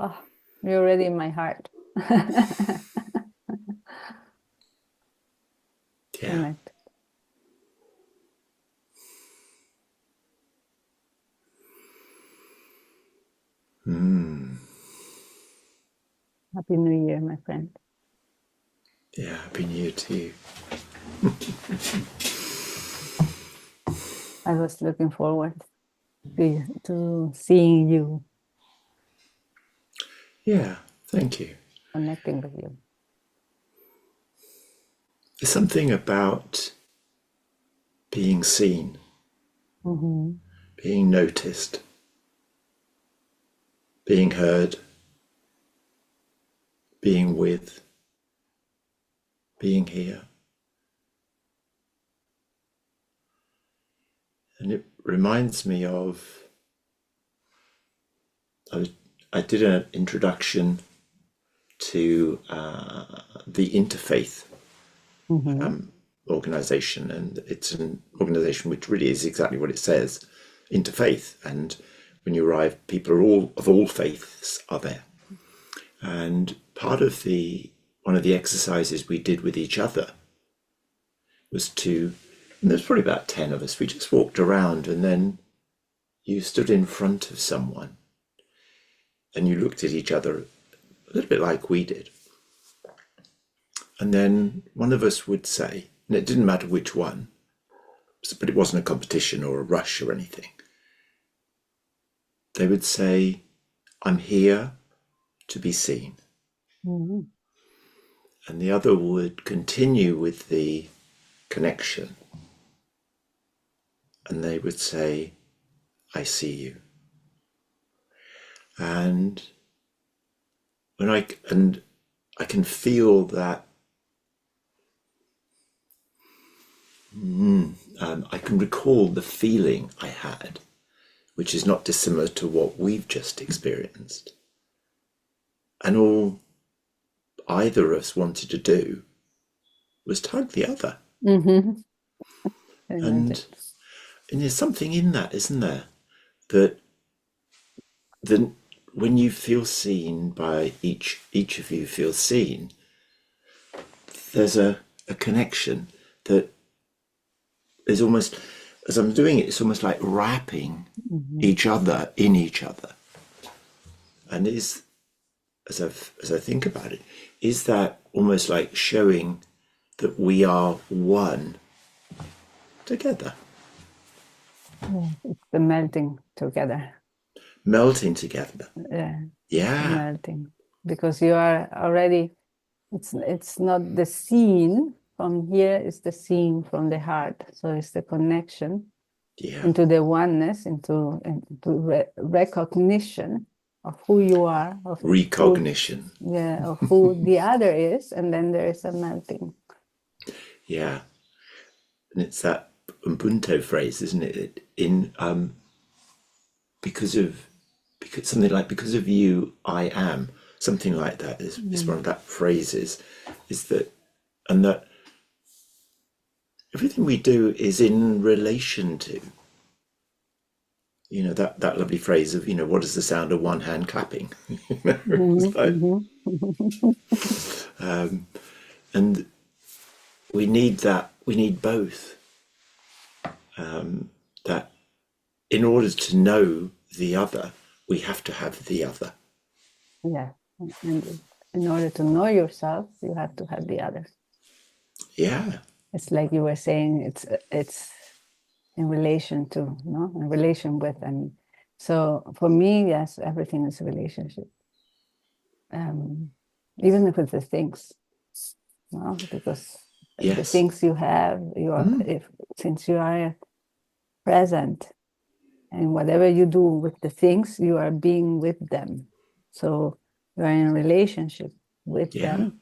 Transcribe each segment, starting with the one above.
Oh, you're already in my heart. Yeah. Connect. Happy New Year, my friend. Yeah, Happy New Year to you. I was looking forward to seeing you. Yeah, thank you. Connecting with you. There's something about being seen, being noticed, being heard, being with, being here. And it reminds me of, I did an introduction to the Interfaith organization, and it's an organization which really is exactly what it says, interfaith. And when you arrive, people are all of all faiths are there. And part of one of the exercises we did with each other was and there's probably about 10 of us, we just walked around, and then you stood in front of someone and you looked at each other a little bit like we did. And then one of us would say, and it didn't matter which one, but it wasn't a competition or a rush or anything. They would say, I'm here to be seen. And the other would continue with the connection. And they would say, I see you. And I can feel that I can recall the feeling I had, which is not dissimilar to what we've just experienced. And all either of us wanted to do was to hug the other. And there's something in that, isn't there? That when you feel seen by each of you feels seen, there's a connection that is almost, as I'm doing it, it's almost like wrapping each other in each other. And as I think about it, is that almost like showing that we are one together? It's the melting together. Melting together. Yeah. Melting, because you are already. It's not the seen from here; it's the seen from the heart. So it's the connection into the oneness, into recognition of who you are, of recognition. Of who the other is, and then there is a melting. Yeah, and it's that Ubuntu phrase, isn't it? Because something like, because of you, I am. Something like that is one of that phrases. Is that, and that everything we do is in relation to. That lovely phrase of, what is the sound of one hand clapping? And we need that. We need both. That in order to know the other, we have to have the other. Yeah, and in order to know yourself, you have to have the other. Yeah, it's like you were saying. It's in relation to, in relation with. And so for me, yes, everything is a relationship. Even with the things, because the things you have, since you are present, and whatever you do with the things, you are being with them. So you are in a relationship with them,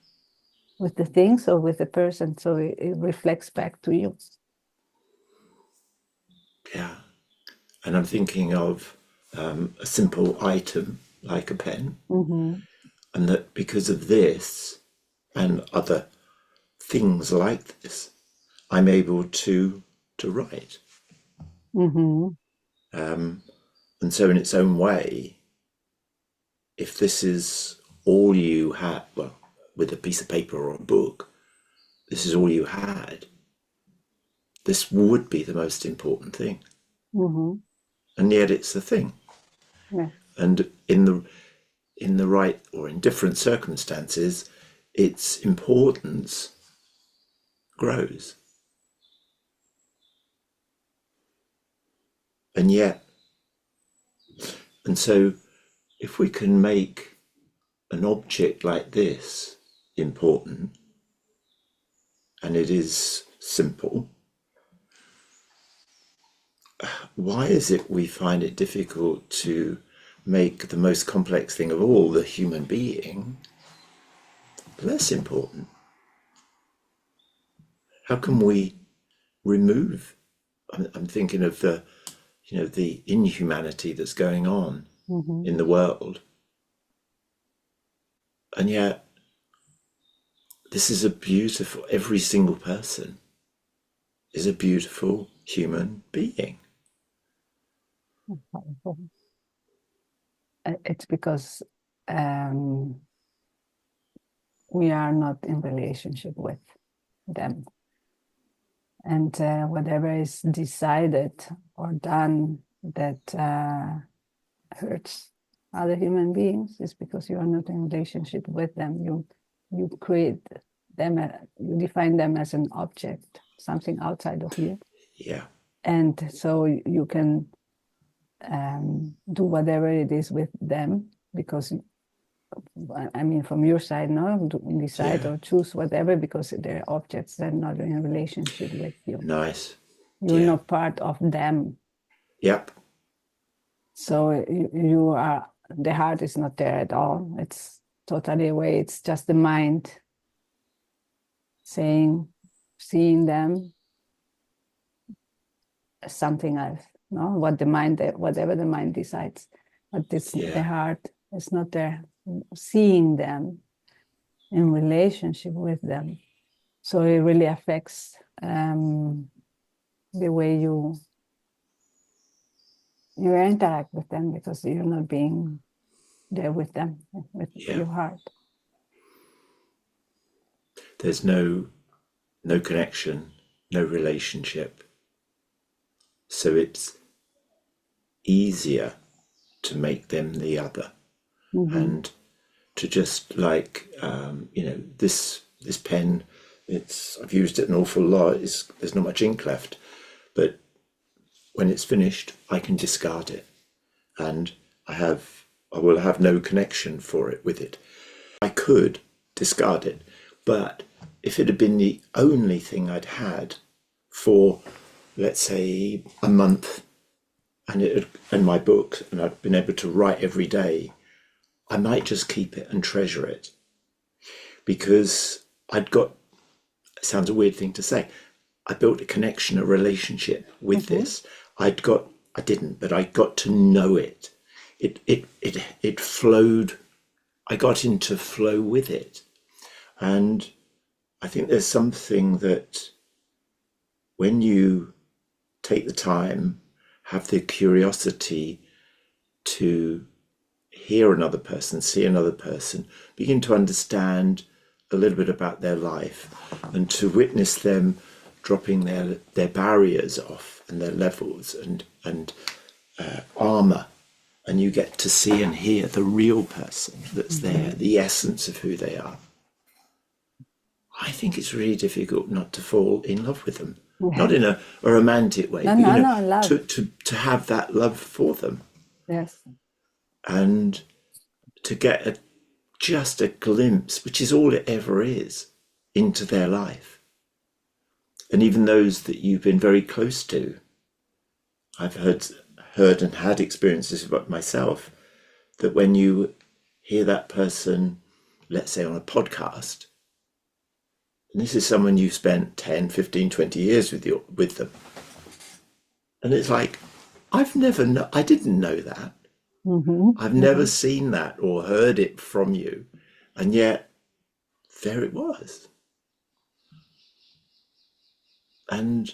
with the things or with the person. So it reflects back to you. Yeah. And I'm thinking of a simple item like a pen, and that because of this and other things like this, I'm able to write. And so in its own way, if this is all you had, well, with a piece of paper or a book, this is all you had, this would be the most important thing. Mm-hmm. And yet it's the thing. Yeah. And in the right or in different circumstances, its importance grows. And so if we can make an object like this important, and it is simple, why is it we find it difficult to make the most complex thing of all, the human being, less important? How can we remove? I'm thinking of the inhumanity that's going on Mm-hmm. in the world, and yet this is a beautiful. Every single person is a beautiful human being. It's because we are not in relationship with them. And whatever is decided or done that hurts other human beings is because you are not in relationship with them. You create them, you define them as an object, something outside of you. Yeah. And so you can do whatever it is with them, because I mean, from your side, no, decide or choose whatever, because they're objects, they're not in a relationship with you. Nice. You're not part of them. Yep. So you are, the heart is not there at all. It's totally away. It's just the mind seeing them as something else, no? Whatever the mind decides. But the heart is not there, seeing them, in relationship with them. So it really affects the way you interact with them, because you're not being there with them, with your heart. There's no connection, no relationship. So it's easier to make them the other. Mm-hmm. And to just like, this pen, I've used it an awful lot. There's not much ink left, but when it's finished, I can discard it, and I will have no connection with it. I could discard it, but if it had been the only thing I'd had for, let's say, a month, and my book, and I'd been able to write every day, I might just keep it and treasure it, because it sounds a weird thing to say, I built a connection, a relationship with this. I didn't, but I got to know it. It flowed. I got into flow with it. And I think there's something that when you take the time, have the curiosity to hear another person, see another person, begin to understand a little bit about their life, and to witness them dropping their barriers off and their levels and armor, and you get to see and hear the real person that's there, the essence of who they are. I think it's really difficult not to fall in love with them, not in a romantic way, but love. To have that love for them. Yes. And to get just a glimpse, which is all it ever is, into their life. And even those that you've been very close to, I've heard and had experiences about myself, that when you hear that person, let's say on a podcast, and this is someone you've spent 10, 15, 20 years with them, and it's like, I didn't know that. Mm-hmm. I've never seen that or heard it from you, and yet there it was. And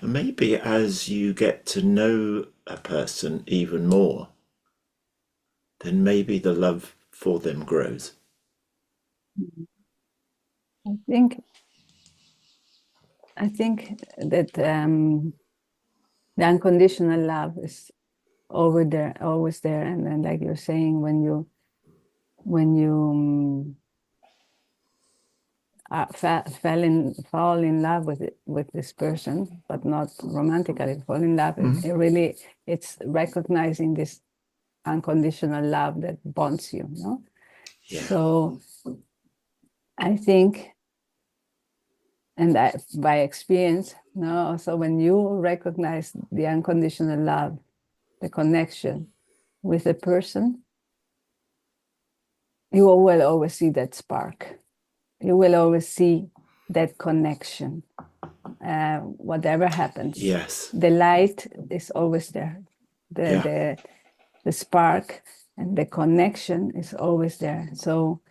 maybe as you get to know a person even more, then maybe the love for them grows. I think that the unconditional love is over there, always there, and then, like you're saying, when you fall in love with this person, but not romantically, fall in love. It's recognizing this unconditional love that bonds you. No, Yeah. so I think, and by experience, no. So when you recognize the unconditional love, the connection with a person, you will always see that spark. You will always see that connection. Whatever happens, yes, the light is always there. The spark and the connection is always there. So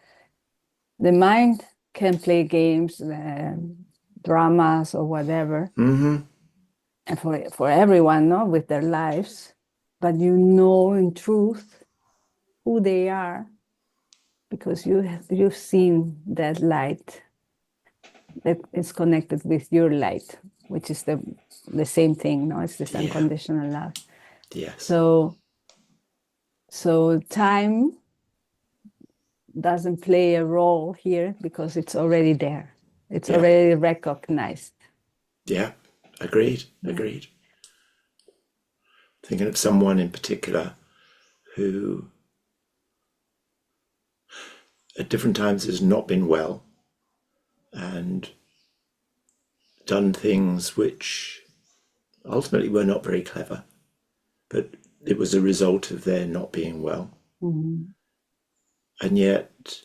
the mind can play games, dramas, or whatever, and for everyone, no, with their lives, but you know in truth who they are, because you've seen that light that is connected with your light, which is the same thing. No, it's this unconditional love. Yes. So time doesn't play a role here because it's already there. It's already recognized. Yeah, agreed. Thinking of someone in particular who at different times has not been well and done things which ultimately were not very clever, but it was a result of their not being well. And yet,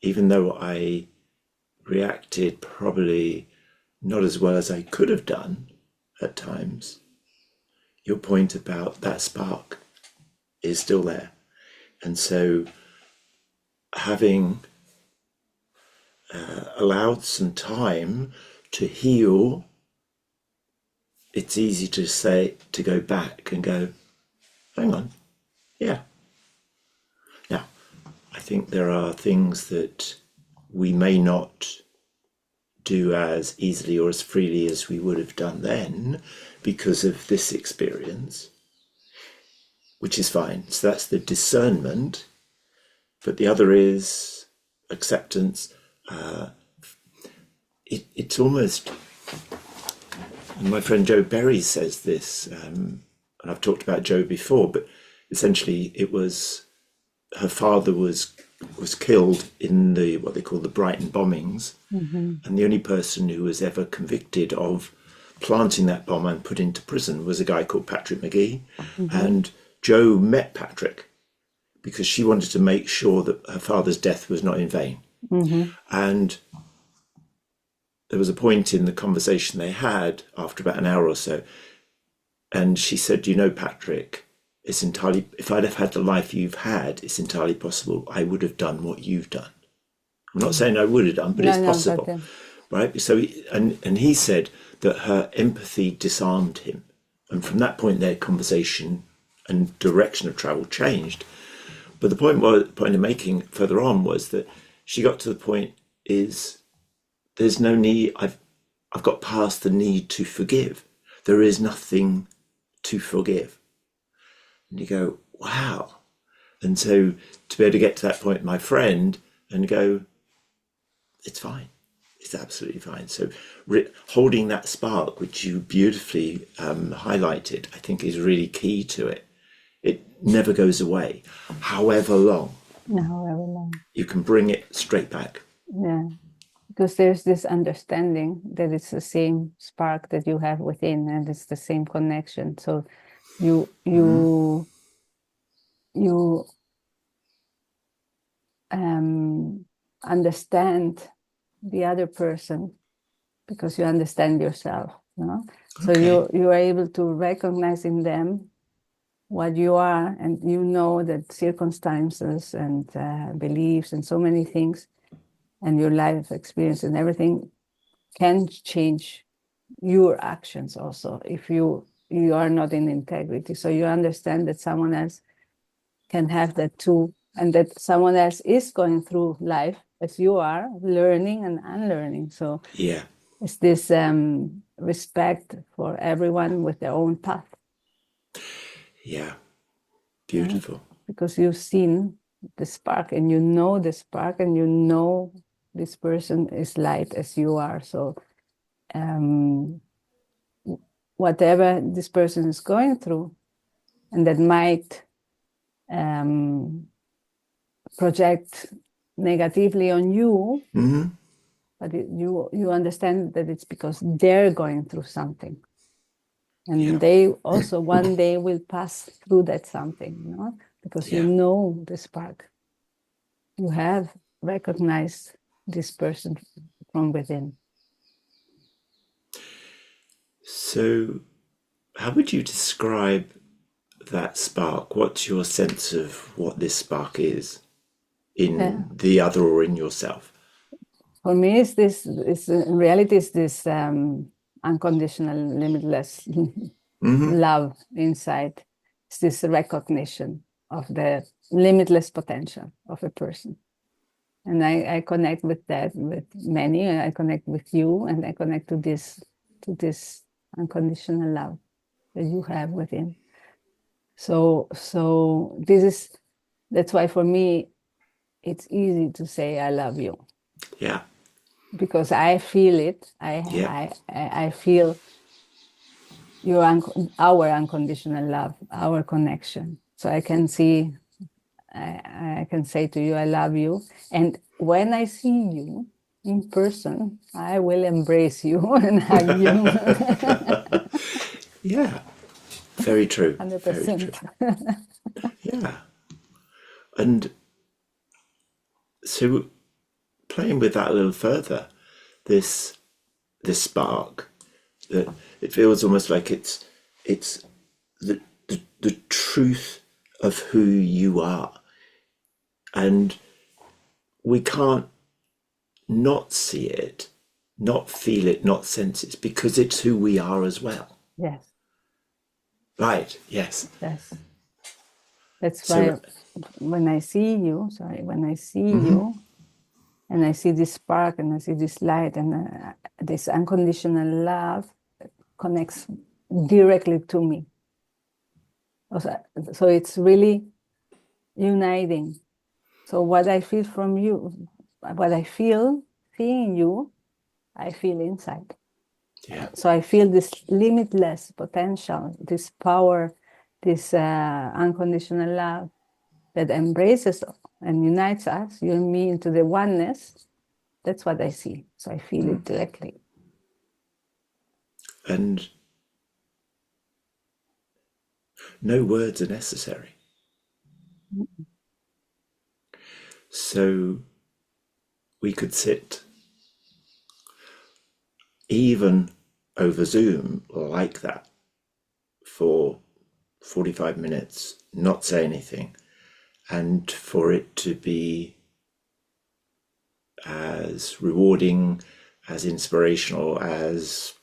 even though I reacted probably not as well as I could have done at times, your point about that spark is still there. And so having allowed some time to heal, it's easy to say, to go back and go, hang on, yeah. Now, I think there are things that we may not do as easily or as freely as we would have done then because of this experience, which is fine. So that's the discernment. But the other is acceptance. It's almost, my friend Joe Berry says this, and I've talked about Joe before, but essentially it was her father was killed in the what they call the Brighton bombings, and the only person who was ever convicted of planting that bomb and put into prison was a guy called Patrick McGee. And Joe met Patrick because she wanted to make sure that her father's death was not in vain. And there was a point in the conversation they had after about an hour or so, and she said, you know, Patrick, it's entirely, if I'd have had the life you've had, it's entirely possible I would have done what you've done. I'm not saying I would have done, but it's possible. Right? So, and he said that her empathy disarmed him. And from that point, their conversation and direction of travel changed. But the point I'm making further on was that she got to the point is there's no need, I've got past the need to forgive. There is nothing to forgive. And you go, wow. And so to be able to get to that point, my friend, and go, it's fine. It's absolutely fine. So holding that spark, which you beautifully highlighted, I think is really key to it. It never goes away, however long. You can bring it straight back. Yeah, because there's this understanding that it's the same spark that you have within, and it's the same connection. So you understand the other person because you understand yourself, you know? So you are able to recognize in them what you are, and you know that circumstances and beliefs and so many things and your life experience and everything can change your actions also if you are not in integrity. So you understand that someone else can have that too, and that someone else is going through life as you are, learning and unlearning. So yeah, it's this respect for everyone with their own path. yeah, beautiful. Right? Because you've seen the spark, and you know the spark, and you know this person is light as you are. So whatever this person is going through, and that might project negatively on you, but you understand that it's because they're going through something, and they also one day will pass through that something, you know, because you know the spark. You have recognized this person from within. So, how would you describe that spark? What's your sense of what this spark is in the other or in yourself? For me, it's this. It's in reality, it's this unconditional, limitless love inside. It's this recognition of the limitless potential of a person, and I connect with that with many. I connect with you, and I connect to this unconditional love that you have within. So that's why for me it's easy to say I love you. Yeah. Because I feel it. I feel our unconditional love, our connection. So I can see, I can say to you, I love you. And when I see you in person, I will embrace you and hug you. Yeah. Very true. 100%. Very true. Yeah. And so playing with that a little further, this spark, that it feels almost like it's the truth of who you are, and we can't not see it, not feel it, not sense it, because it's who we are as well. Yes. Right. Yes. Yes. That's So why when I see you, you, and I see this spark, and I see this light, and this unconditional love connects directly to me. So it's really uniting. So what I feel from you, what I feel seeing you, I feel inside. yeah. So I feel this limitless potential, this power, this unconditional love that embraces and unites us, you and me, into the oneness. That's what I see. So I feel it directly. And no words are necessary. So we could sit even over Zoom like that for 45 minutes, not say anything, and for it to be as rewarding, as inspirational as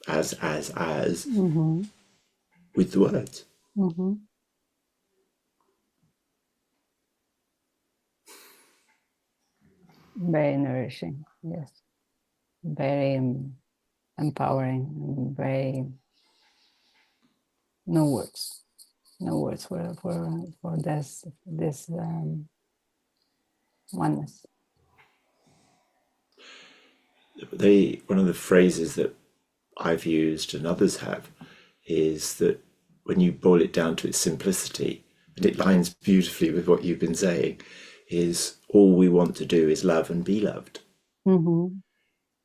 with the words. Very nourishing, yes. Very empowering, very no words for this oneness. One of the phrases that I've used and others have is that when you boil it down to its simplicity, and it lines beautifully with what you've been saying, is all we want to do is love and be loved.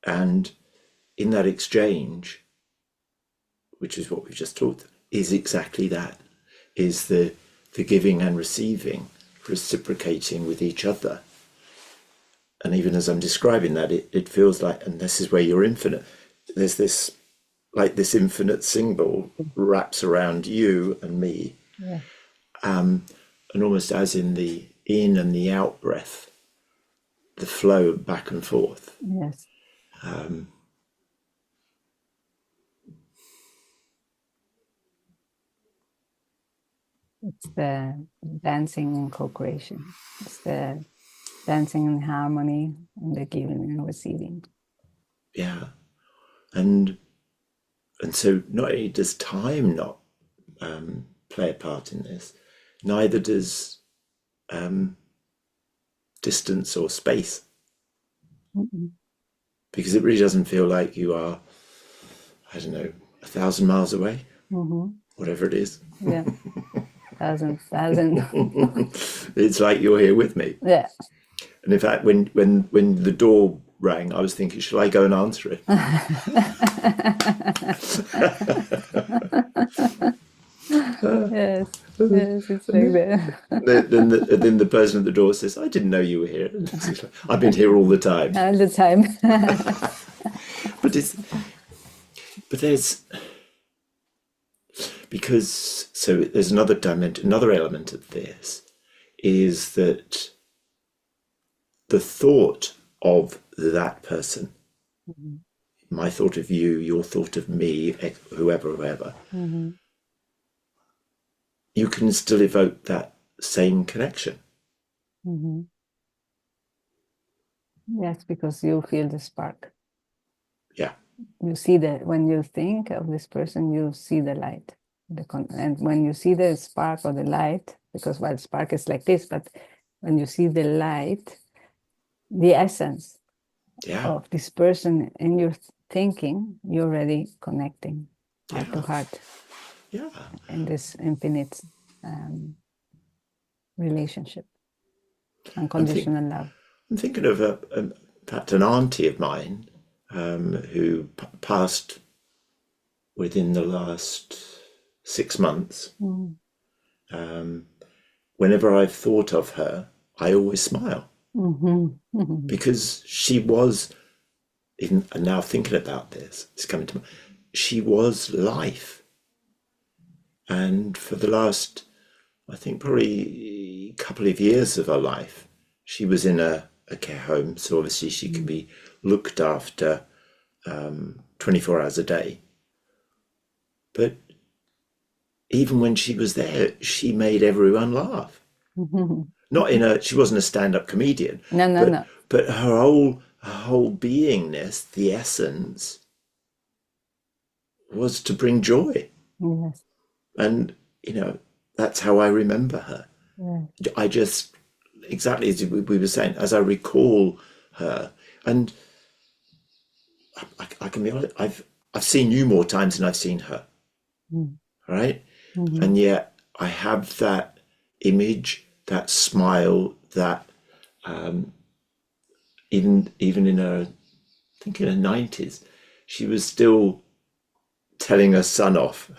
And in that exchange, which is what we've just talked, is exactly that, is the giving and receiving, reciprocating with each other. And even as I'm describing that, it feels like, and this is where you're infinite, there's this, like this infinite symbol wraps around you and me. Yeah. And almost as in the in and the out breath, the flow back and forth. Yes. It's the dancing in co-creation. It's the dancing in harmony, and the giving and receiving. Yeah. And so not only does time not play a part in this, neither does distance or space. Mm-mm. Because it really doesn't feel like you are, I don't know, 1,000 miles away, whatever it is. Yeah. thousand. It's like you're here with me. Yeah. And in fact, when the door rang, I was thinking, shall I go and answer it? Yes, it's like that. Then the person at the door says, I didn't know you were here. I've been here all the time. All the time. But there's, because, so there's another dimension, another element of this is that the thought of that person, my thought of you, your thought of me, whoever, you can still evoke that same connection. Yes, because you feel the spark. Yeah. You see that when you think of this person, you see the light. And when you see the spark or the light, because well, spark is like this, but when you see the light, the essence of this person in your thinking, you're already connecting heart to heart. Yeah. In this infinite relationship, unconditional love. I'm thinking of in fact, an auntie of mine who passed within the last 6 months. Whenever I've thought of her, I always smile. Because she was, even and now thinking about this, it's coming to me, she was life. And for the last, I think probably a couple of years of her life, she was in a care home, so obviously she could be looked after 24 hours a day. But even when she was there, she made everyone laugh. Not in a, she wasn't a stand-up comedian. No. But her whole beingness, the essence, was to bring joy. Yes. And, that's how I remember her. Yeah. I just, exactly as we were saying, as I recall her, and I can be honest, I've seen you more times than I've seen her, right? And yet I have that image, that smile, that even in her, I think in her 90s, she was still telling her son off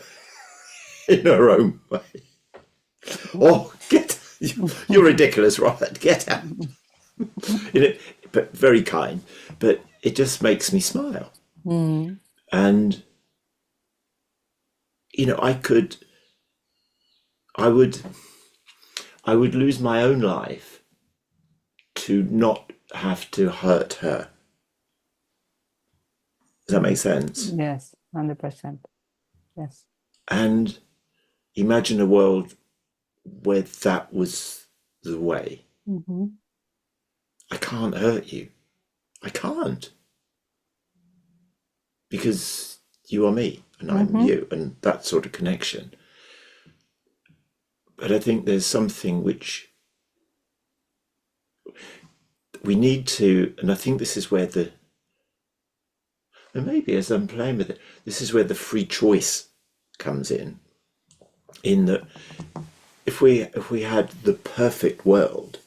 in her own way. Oh, you're ridiculous, Robert, get out. But very kind, but it just makes me smile. And I would lose my own life to not have to hurt her. Does that make sense? Yes, 100%. Yes. And imagine a world where that was the way. I can't hurt you. I can't. Because you are me and I'm you, and that sort of connection. But I think there's something which we need to, and I think this is where and maybe as I'm playing with it, this is where the free choice comes in that if we had the perfect world,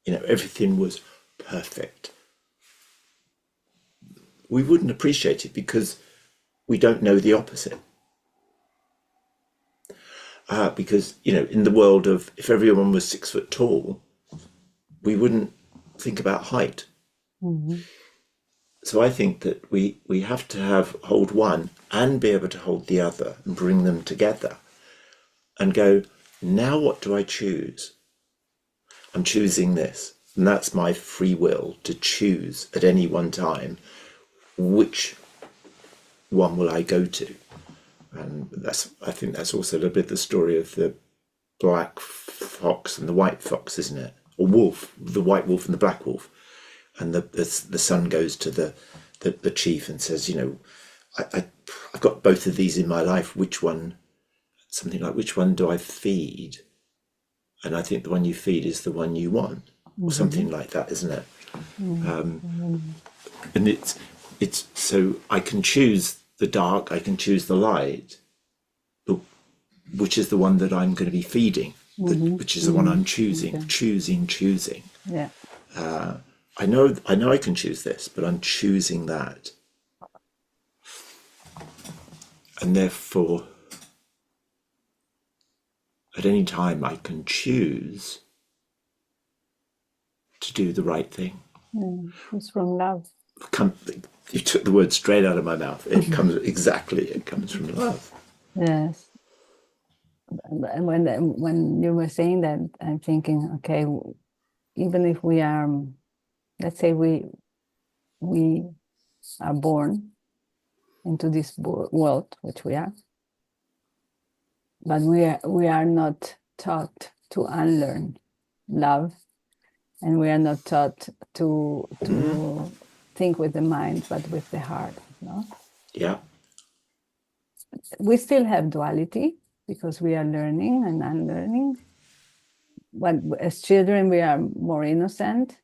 everything was perfect, we wouldn't appreciate it because we don't know the opposite. Because, in the world of, if everyone was 6 foot tall, we wouldn't think about height. So I think that we have to hold one and be able to hold the other and bring them together and go, now what do I choose? I'm choosing this. And that's my free will to choose at any one time which one will I go to. And I think that's also a little bit the story of the black fox and the white fox, isn't it? Or wolf, the white wolf and the black wolf. And the son goes to the chief and says, I've got both of these in my life. Which one? Something like, which one do I feed? And I think the one you feed is the one you want, or something like that, isn't it? And it's so I can choose the dark, I can choose the light, but which is the one that I'm going to be feeding? Which is the one I'm choosing? Okay. Choosing. Yeah. I know I can choose this, but I'm choosing that, and therefore, at any time, I can choose to do the right thing. It's from love. You took the word straight out of my mouth. It comes from love. Yes. And when you were saying that, I'm thinking, okay, even if we are, let's say we are born into this world, which we are, but we are not taught to unlearn love, and we are not taught to think with the mind, but with the heart. No? Yeah. We still have duality because we are learning and unlearning. But as children, we are more innocent,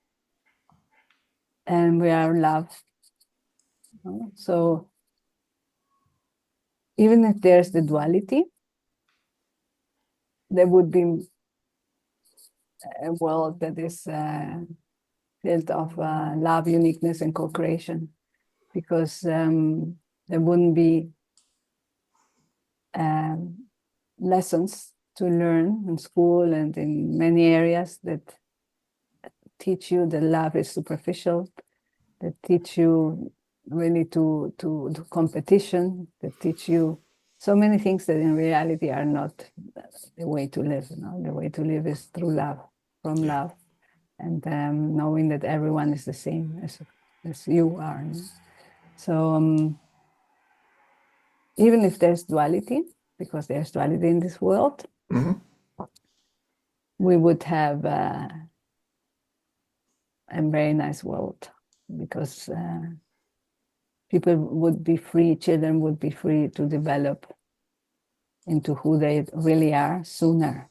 and we are love. No? So even if there's the duality, there would be a world that is filled of love, uniqueness, and co-creation, because there wouldn't be lessons to learn in school and in many areas that teach you that love is superficial, that teach you really to do competition, that teach you so many things that in reality are not the way to live. The way to live is through love, from love, and knowing that everyone is the same as you are. So even if there's duality, because there's duality in this world, we would have a very nice world, because people would be free, children would be free to develop into who they really are sooner,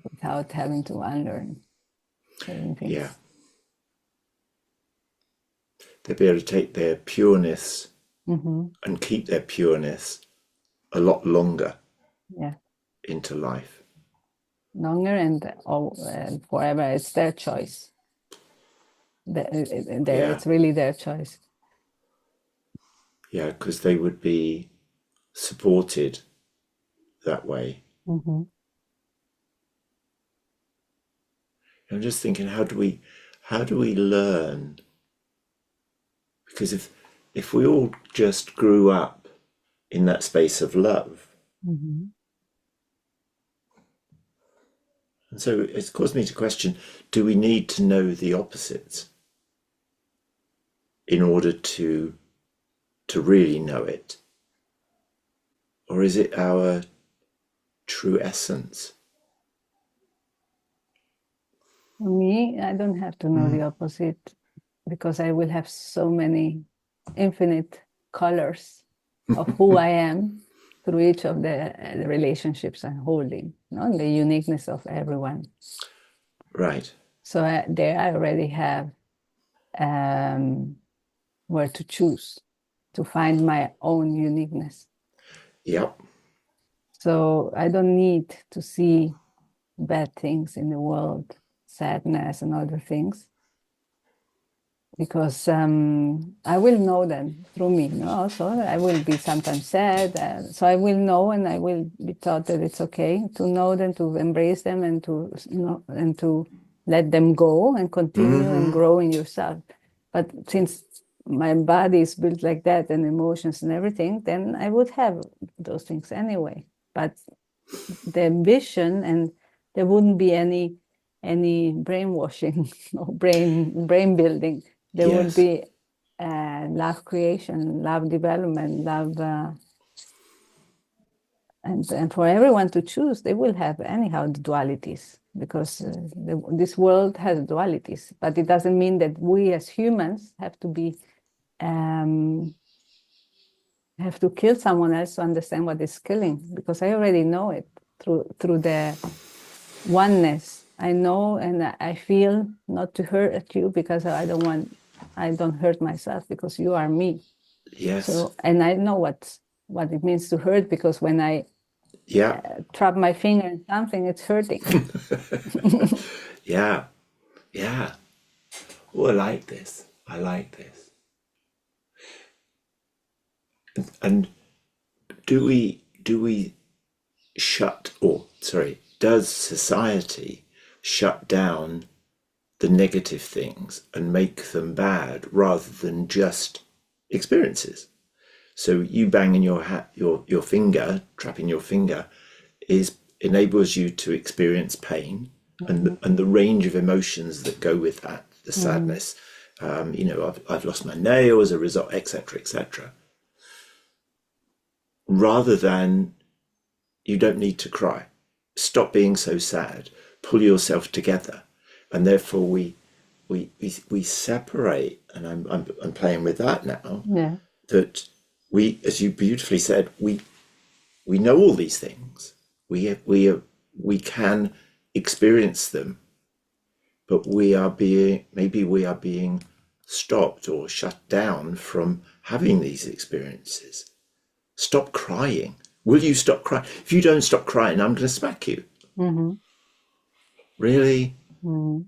without having to unlearn certain things. Yeah. They'll be able to take their pureness and keep their pureness a lot longer into life. Longer and forever. It's their choice. It's really their choice. Yeah, because they would be supported that way. I'm just thinking, how do we learn? Because if we all just grew up in that space of love, and so it's caused me to question, do we need to know the opposites in order to really know it? Or is it our true essence? For me, I don't have to know the opposite, because I will have so many infinite colors of who I am through each of the relationships I'm holding, the uniqueness of everyone. Right. So there I already have where to choose to find my own uniqueness. Yep. So I don't need to see bad things in the world, sadness and other things, because I will know them through me. So I will be sometimes sad, so I will know, and I will be taught that it's okay to know them, to embrace them, and to let them go and continue and grow in yourself. But since my body is built like that, and emotions and everything, then I would have those things anyway. But the ambition, and there wouldn't be any brainwashing or brain building. There would be love creation, love development, love and for everyone to choose, they will have anyhow the dualities, because this world has dualities, but it doesn't mean that we as humans have to be have to kill someone else to understand what is killing, because I already know it through the oneness. I know and I feel not to hurt you, because I don't hurt myself, because you are me. Yes. So, and I know what it means to hurt, because when I trap my finger in something, it's hurting. Yeah. Oh, I like this. And do we does society shut down the negative things and make them bad rather than just experiences? So you banging your finger, trapping your finger, enables you to experience pain, and the range of emotions that go with that, the sadness. I've lost my nail as a result, etc., etc. Rather than, you don't need to cry. Stop being so sad. Pull yourself together, and therefore we separate. And I'm playing with that now. Yeah. That we, as you beautifully said, we know all these things. We can experience them, but we are being stopped or shut down from having these experiences. Stop crying. Will you stop crying? If you don't stop crying, I'm going to smack you. Mm-hmm. Really? Mm-hmm.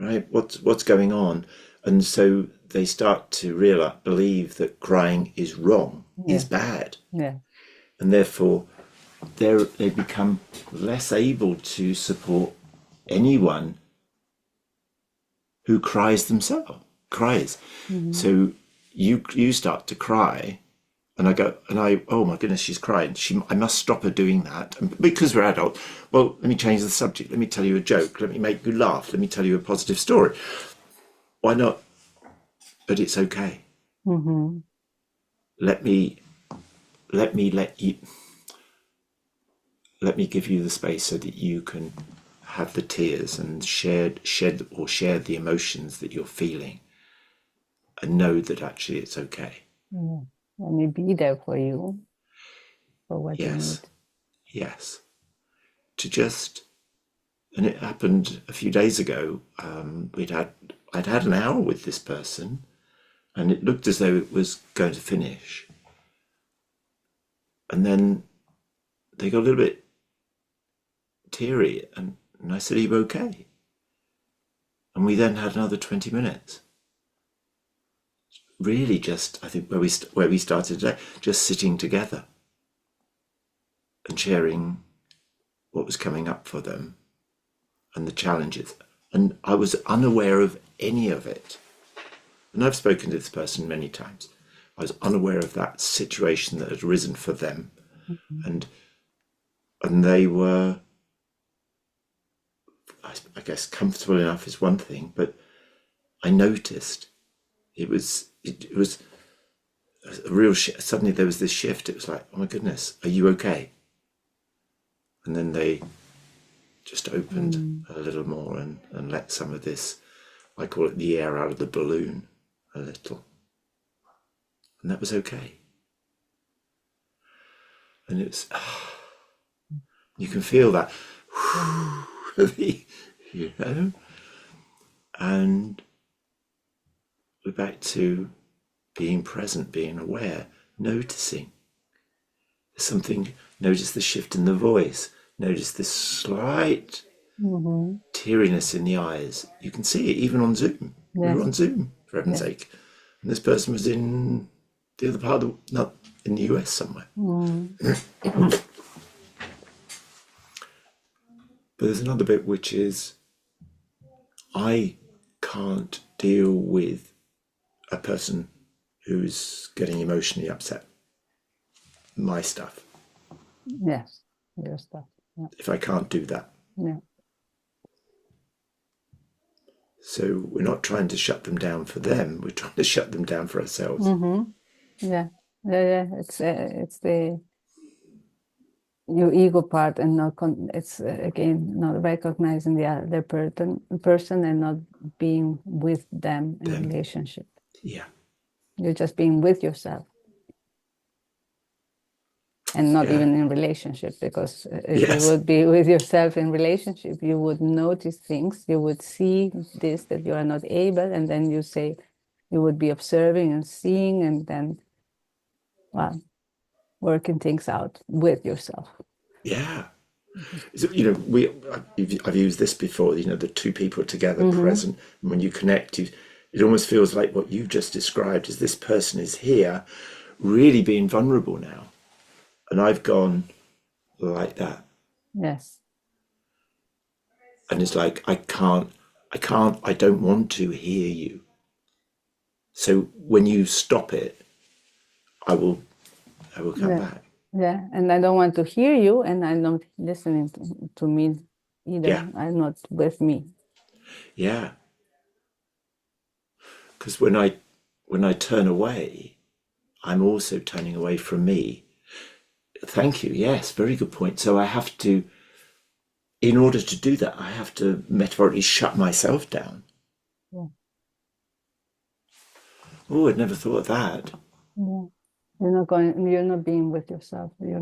Right? What's going on? And so they start to believe that crying is wrong, is bad. Yeah. And therefore they become less able to support anyone who cries themselves. Mm-hmm. So you start to cry, and oh my goodness, she's crying. I must stop her doing that. And because we're adult, well, let me change the subject. Let me tell you a joke. Let me make you laugh. Let me tell you a positive story. Why not? But it's okay. Mm-hmm. Let me give you the space so that you can have the tears and share the emotions that you're feeling, and know that actually it's okay. Yeah. Let me be there for you, for what you need. Yes. And it happened a few days ago. I'd had an hour with this person, and it looked as though it was going to finish. And then they got a little bit teary, and I said, "Are you okay?" And we then had another 20 minutes. Really, just, I think, where we started today, just sitting together and sharing what was coming up for them and the challenges. And I was unaware of any of it. And I've spoken to this person many times. I was unaware of that situation that had arisen for them. Mm-hmm. And they were, I guess, comfortable enough is one thing, but I noticed it was a real suddenly there was this shift. It was like, oh my goodness, are you okay? And then they just opened a little more and let some of this, I call it the air out of the balloon a little. And that was okay. And it's, you can feel that, you know, and we're back to being present, being aware, noticing. There's something, notice the shift in the voice, notice this slight teariness in the eyes. You can see it even on Zoom. Yes. We were on Zoom, for heaven's sake. And this person was in the other part of not in the US somewhere. But there's another bit which is, I can't deal with a person who's getting emotionally upset. My stuff. Yes, your stuff. Yeah. If I can't do that. Yeah. So we're not trying to shut them down for them. We're trying to shut them down for ourselves. Mm-hmm. Yeah. It's the your ego part, and not it's again not recognizing the other person and not being with them in relationship. Yeah. You're just being with yourself. And not even in relationship, because if you would be with yourself in relationship, you would notice things, you would see this, that you are not able, and then you say, you would be observing and seeing, and then, well, working things out with yourself. Yeah. So, I've used this before, the two people together present, and when you connect, it almost feels like what you just described is this person is here really being vulnerable now. And I've gone like that. Yes. And it's like, I don't want to hear you. So when you stop it, I will come back. Yeah, and I don't want to hear you, and I'm not listening to me either. Yeah. I'm not with me. Yeah. Because when I turn away, I'm also turning away from me. Thank you. Yes, very good point. So I have to, in order to do that, I have to metaphorically shut myself down. Yeah. Oh, I'd never thought of that. Yeah. You're not being with yourself. We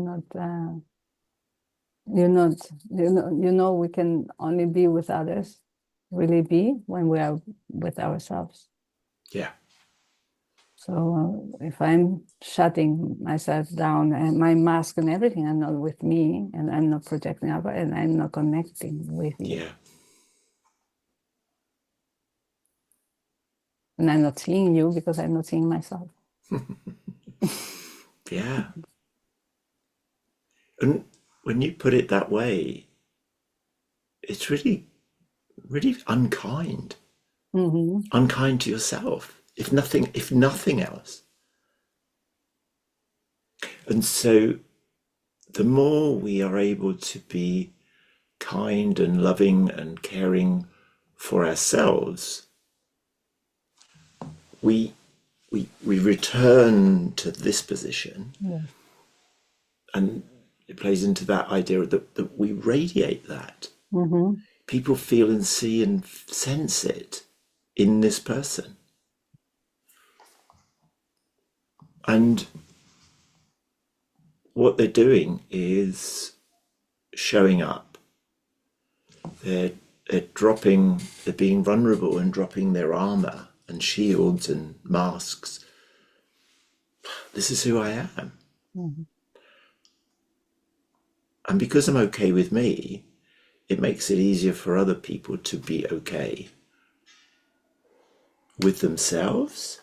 can only be with others, really be, when we are with ourselves. Yeah. So if I'm shutting myself down and my mask and everything, I'm not with me, and I'm not projecting out, and I'm not connecting with you. Yeah. And I'm not seeing you because I'm not seeing myself. Yeah. And when you put it that way, it's really, really unkind. Unkind to yourself, if nothing else. And so the more we are able to be kind and loving and caring for ourselves, we return to this position. Yeah. And it plays into that idea that we radiate that. People feel and see and sense it in this person. And what they're doing is showing up. They're being vulnerable and dropping their armor and shields and masks. This is who I am. And because I'm okay with me, it makes it easier for other people to be okay with themselves.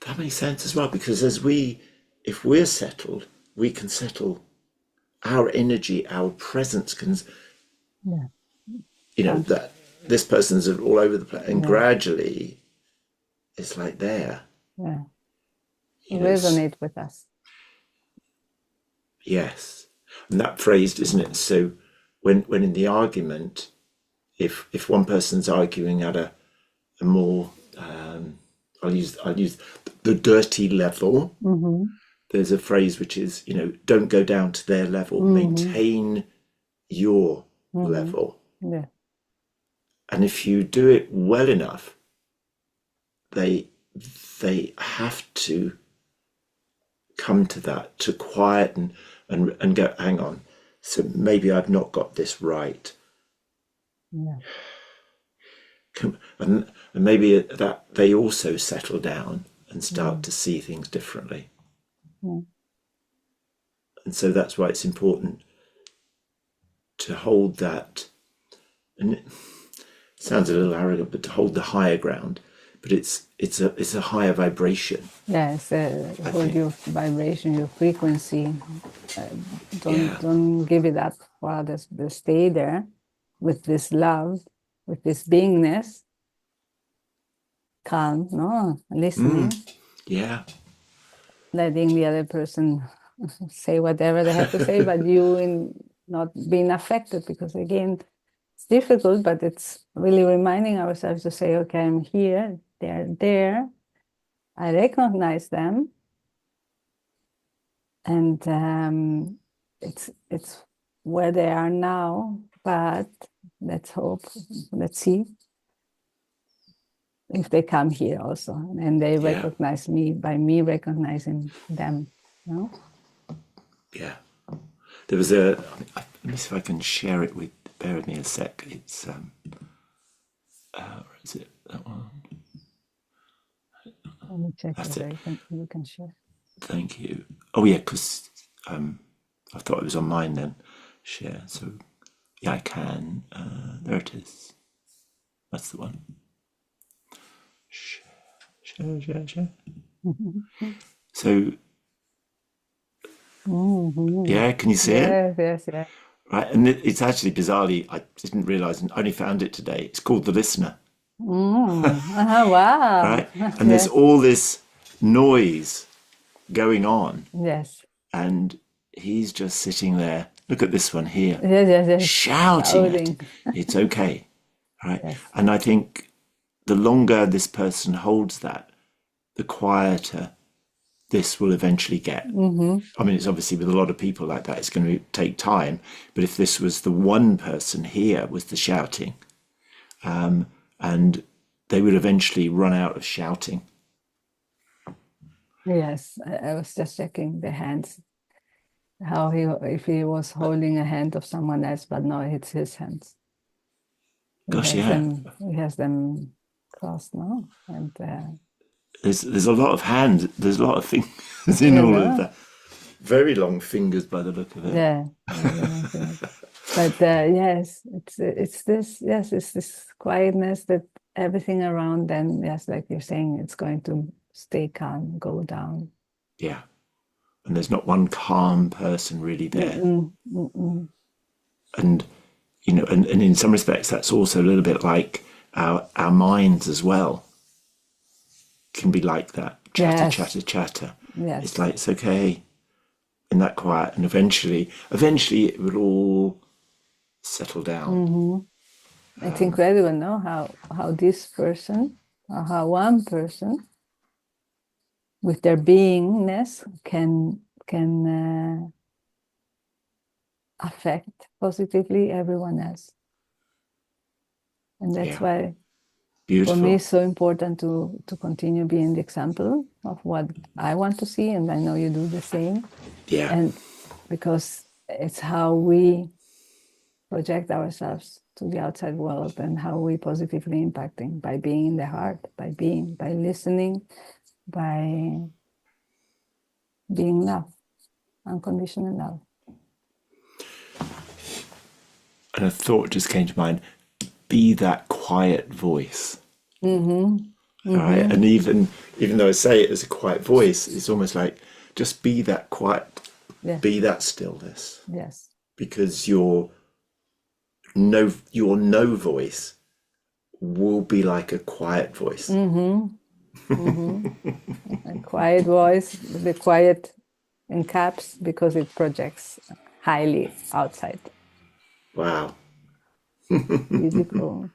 That makes sense as well, because if we're settled, we can settle our energy, our presence can, that this person's all over the place, and gradually it's like there. Yeah. Resonate with us. Yes. And that phrased, isn't it? So when in the argument, if one person's arguing at a more I'll use the dirty level. There's a phrase which is, don't go down to their level, maintain your level. Yeah. And if you do it well enough, they have to come to that, to quiet and go, hang on, so maybe I've not got this right. Yeah. And maybe that they also settle down and start to see things differently. And so that's why it's important to hold that, and it sounds a little arrogant, but to hold the higher ground. But it's a higher vibration. Yes, hold your vibration, your frequency. Don't give it up for others. But stay there with this love, with this beingness, calm, listening. Yeah. Letting the other person say whatever they have to say, but you not being affected, because again, it's difficult, but it's really reminding ourselves to say, okay, I'm here, they're there. I recognize them, and it's where they are now. But let's see if they come here also, and they recognize me by me recognizing them. No? Yeah. There was let me see if I can share it with. Bear with me a sec. It's where is it? That one. Let me check That's whether you can share. Thank you. Oh yeah, because I thought it was on mine then. Share. So yeah, I can. There it is. That's the one. Share. So yeah, can you see it? Yes. Right, and it's actually bizarrely, I didn't realise and only found it today. It's called The Listener. Wow. Right, and there's all this noise going on. Yes. And he's just sitting there. Look at this one here. Yes. Shouting it. It's okay. Right. Yes. And I think the longer this person holds that, the quieter this will eventually get. I mean, it's obviously with a lot of people like that, it's going to take time. But if this was the one person here was the shouting, and they would eventually run out of shouting. Yes, I was just checking the hands. How if he was holding a hand of someone else, but no, it's his hands. Gosh, he has them crossed now, and there's a lot of hands. There's a lot of fingers in all of that. Very long fingers by the look of it. Yeah. But yes, it's this. Yes, it's this quietness that everything around them. Yes, like you're saying, it's going to stay calm, go down. Yeah. And there's not one calm person really there. And you know, and in some respects, that's also a little bit like our minds as well. Can be like that. Chatter. Yes. It's like, it's okay in that quiet, and eventually it will all settle down. It's incredible, no? How this person, or how one person with their beingness can affect positively everyone else. And that's why beautiful. For me it's so important to continue being the example of what I want to see, and I know you do the same. Yeah. And because it's how we project ourselves to the outside world, and how we positively impacting by being in the heart, by listening, by being love, unconditional love. And a thought just came to mind: be that quiet voice. Right? And even though I say it as a quiet voice, it's almost like just be that quiet, be that stillness. Yes. Because your no voice will be like a quiet voice. A quiet voice, the quiet in caps, because it projects highly outside. Wow. Beautiful.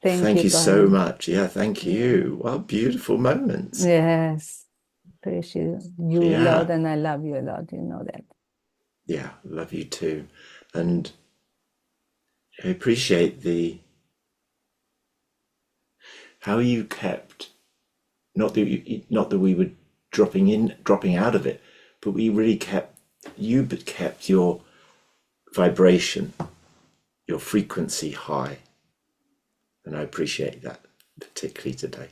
Thank you so much. Yeah, thank you. Wow, beautiful moments. Yes. Appreciate you a lot, and I love you a lot. You know that. Yeah, love you too. And I appreciate how you kept, not that we were dropping out of it, but we really kept your vibration, your frequency high. And I appreciate that, particularly today.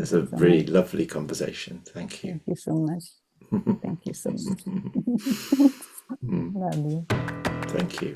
It's a really lovely conversation. Thank you. Thank you so much. Thank you so much. Love you. Thank you.